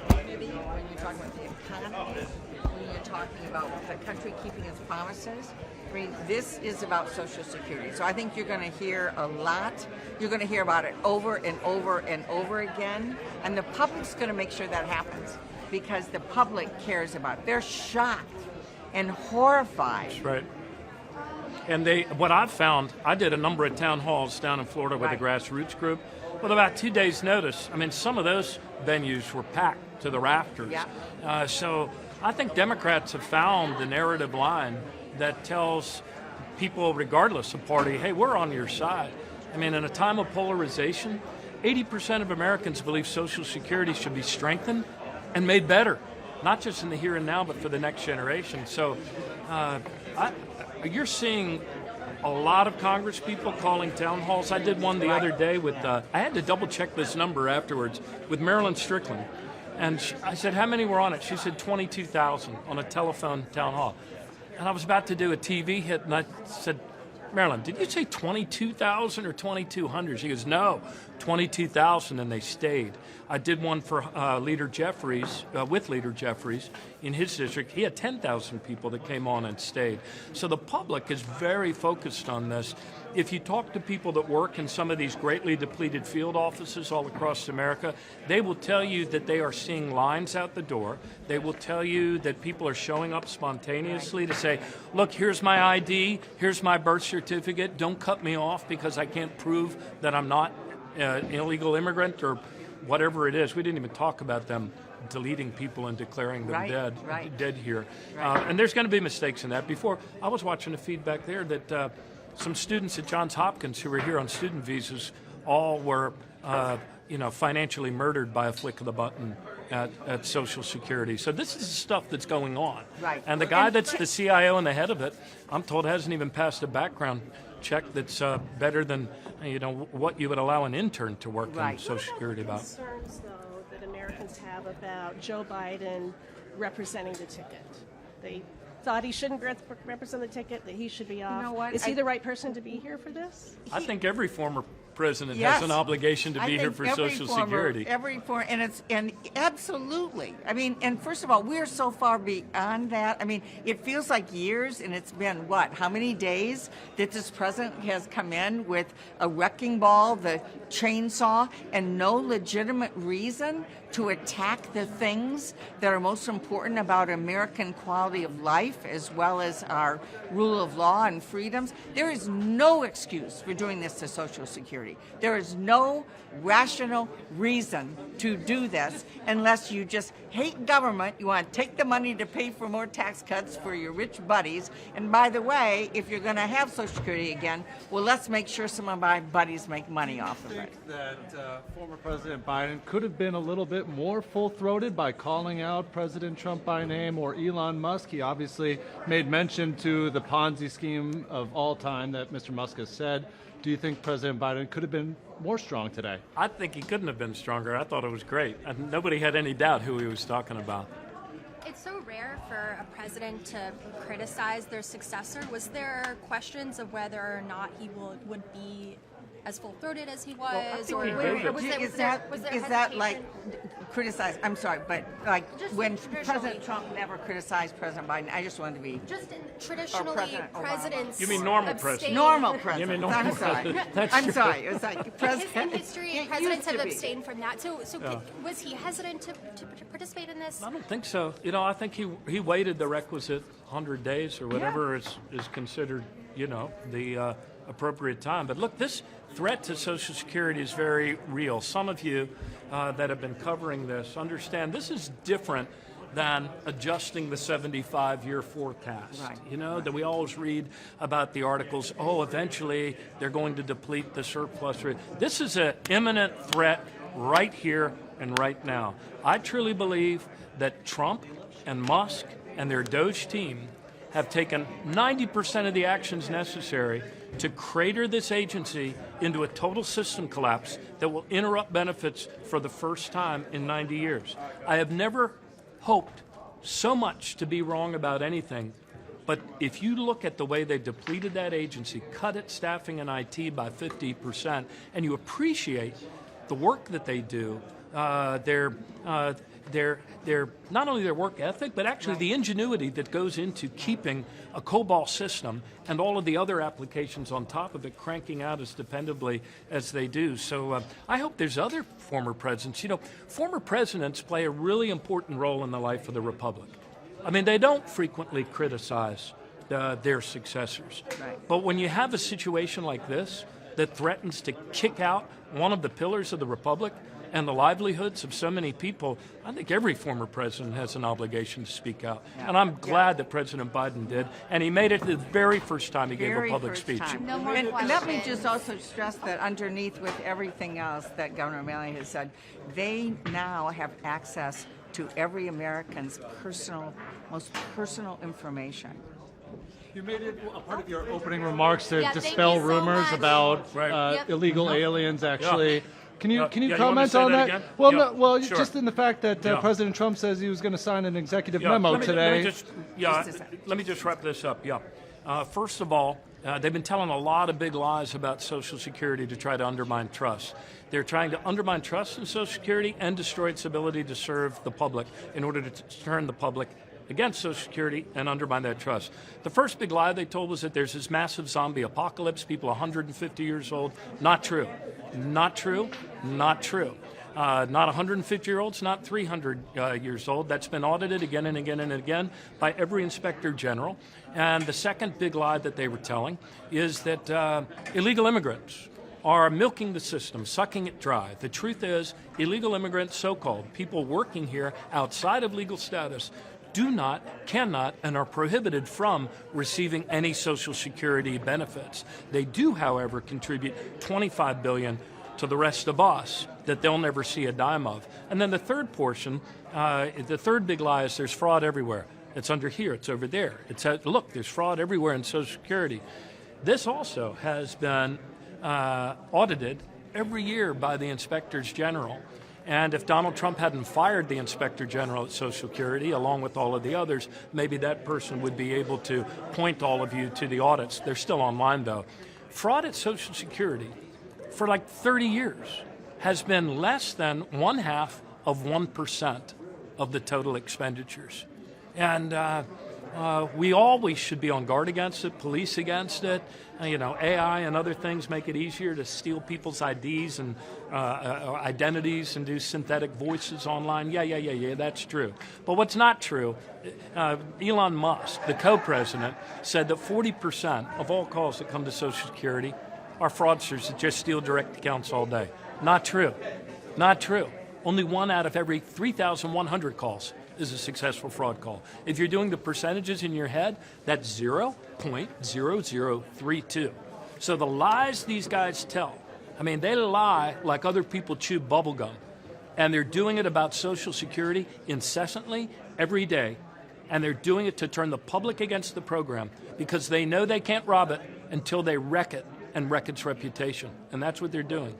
community, when you're talking about the economy, when you're talking about the country keeping its promises. I mean, this is about Social Security. So I think you're going to hear a lot. You're going to hear about it over and over and over again. And the public's going to make sure that happens because the public cares about it. They're shocked and horrified. That's right. And what I've found, I did a number of town halls down in Florida with a grassroots group. With about 2 days' notice, I mean, some of those venues were packed to the rafters. Yeah. So I think Democrats have found the narrative line that tells people, regardless of party, hey, we're on your side. I mean, in a time of polarization, 80% of Americans believe Social Security should be strengthened and made better, not just in the here and now, but for the next generation. So you're seeing a lot of Congress people calling town halls. I did one the other day with, I had to double check this number afterwards, with Marilyn Strickland. And I said, how many were on it? She said 22,000 on a telephone town hall. And I was about to do a TV hit, and I said, Marilyn, did you say 22,000 or 2,200? She goes, no, 22,000, and they stayed. I did one for Leader Jeffries, with Leader Jeffries in his district. He had 10,000 people that came on and stayed. So the public is very focused on this. If you talk to people that work in some of these greatly depleted field offices all across America, they will tell you that they are seeing lines out the door. They will tell you that people are showing up spontaneously to say, look, here's my ID, here's my birth certificate, don't cut me off because I can't prove that I'm not an illegal immigrant or whatever it is. We didn't even talk about them deleting people and declaring them dead here. And there's going to be mistakes in that. Before, I was watching the feedback there that some students at Johns Hopkins who were here on student visas all were financially murdered by a flick of the button at Social Security. So this is the stuff that's going on. Right. And the guy that's the CIO and the head of it, I'm told, hasn't even passed a background check that's better than what you would allow an intern to work in Social Security about. Concerns, though, that Americans have about Joe Biden representing the ticket. They thought he shouldn't represent the ticket, that he should be off. You know what? Is he the right person to be here for this? I think every former president has an obligation to be here for Social Security. And absolutely. I mean, and first of all, we're so far beyond that. I mean, it feels like years, and it's been how many days that this president has come in with a wrecking ball, the chainsaw, and no legitimate reason to attack the things that are most important about American quality of life, as well as our rule of law and freedoms. There is no excuse for doing this to Social Security. There is no rational reason to do this unless you just hate government. You want to take the money to pay for more tax cuts for your rich buddies. And by the way, if you're going to have Social Security again, well, let's make sure some of my buddies make money off of it. I think that former President Biden could have been a little bit more full-throated by calling out President Trump by name or Elon Musk. He obviously made mention to the Ponzi scheme of all time that Mr. Musk has said. Do you think President Biden could have been more strong today? I think he couldn't have been stronger. I thought it was great. And nobody had any doubt who he was talking about. It's so rare for a president to criticize their successor. Was there questions of whether or not he would be as full-throated as he was? Is that like criticized? I'm sorry, but like just when President Trump never criticized President Biden, I just wanted to be just traditionally presidents. You mean normal president? Normal president. You mean normal I'm sorry. president. I'm sorry. It was like president. In history, presidents have abstained from that. So was he hesitant to participate in this? I don't think so. I think he waited the requisite 100 days or whatever is considered, the appropriate time. But look, this threat to Social Security is very real. Some of you that have been covering this understand this is different than adjusting the 75-year forecast. That we always read about the articles, eventually they're going to deplete the surplus rate. This is an imminent threat right here and right now. I truly believe that Trump and Musk and their Doge team have taken 90% of the actions necessary to crater this agency into a total system collapse that will interrupt benefits for the first time in 90 years. I have never hoped so much to be wrong about anything, but if you look at the way they depleted that agency, cut its staffing and IT by 50%, and you appreciate the work that they do, their not only their work ethic, but actually the ingenuity that goes into keeping a COBOL system and all of the other applications on top of it cranking out as dependably as they do. So I hope there's other former presidents. You know, former presidents play a really important role in the life of the republic. I mean, they don't frequently criticize their successors. Right. But when you have a situation like this that threatens to kick out one of the pillars of the republic and the livelihoods of so many people, I think every former president has an obligation to speak out. Yeah. And I'm glad that President Biden did. And he made it the very first time he gave a Very public first speech. time. No more and let me questions. just also stress that underneath with everything else that Governor O'Malley has said, they now have access to every American's most personal information. You made it a part of your opening remarks to Yeah, thank dispel you so rumors much. about Right. Yep. illegal aliens actually. Yeah. Can you Yeah, can you you want me to comment say on that that? again? Well, Yeah, no, well, sure. just in the fact that Yeah. President Trump says he was going to sign an executive Yeah, memo let me today. just Just a second. let me just wrap this up. Yeah. First of all, they've been telling a lot of big lies about Social Security to try to undermine trust. They're trying to undermine trust in Social Security and destroy its ability to serve the public in order to turn the public against Social Security and undermine that trust. The first big lie they told was that there's this massive zombie apocalypse, people 150 years old. Not true. Not true. Not true. Not 150-year-olds, not 300 years old. That's been audited again and again and again by every inspector general. And the second big lie that they were telling is that illegal immigrants are milking the system, sucking it dry. The truth is, illegal immigrants, so-called, people working here outside of legal status, do not, cannot, and are prohibited from receiving any Social Security benefits. They do, however, contribute $25 billion to the rest of us that they'll never see a dime of. And then the third portion, the third big lie is there's fraud everywhere. It's under here, it's over there. Look, there's fraud everywhere in Social Security. This also has been audited every year by the inspectors general. And if Donald Trump hadn't fired the Inspector General at Social Security, along with all of the others, maybe that person would be able to point all of you to the audits. They're still online, though. Fraud at Social Security for like 30 years has been less than 0.5% of the total expenditures. And we always should be on guard against it, police against it. AI and other things make it easier to steal people's IDs and identities and do synthetic voices online. Yeah, that's true. But what's not true, Elon Musk, the co-president, said that 40% of all calls that come to Social Security are fraudsters that just steal direct accounts all day. Not true. Not true. Only 1 out of every 3,100 calls is a successful fraud call. If you're doing the percentages in your head, that's 0.0032. So the lies these guys tell, I mean, they lie like other people chew bubble gum. And they're doing it about Social Security incessantly, every day. And they're doing it to turn the public against the program because they know they can't rob it until they wreck it and wreck its reputation. And that's what they're doing.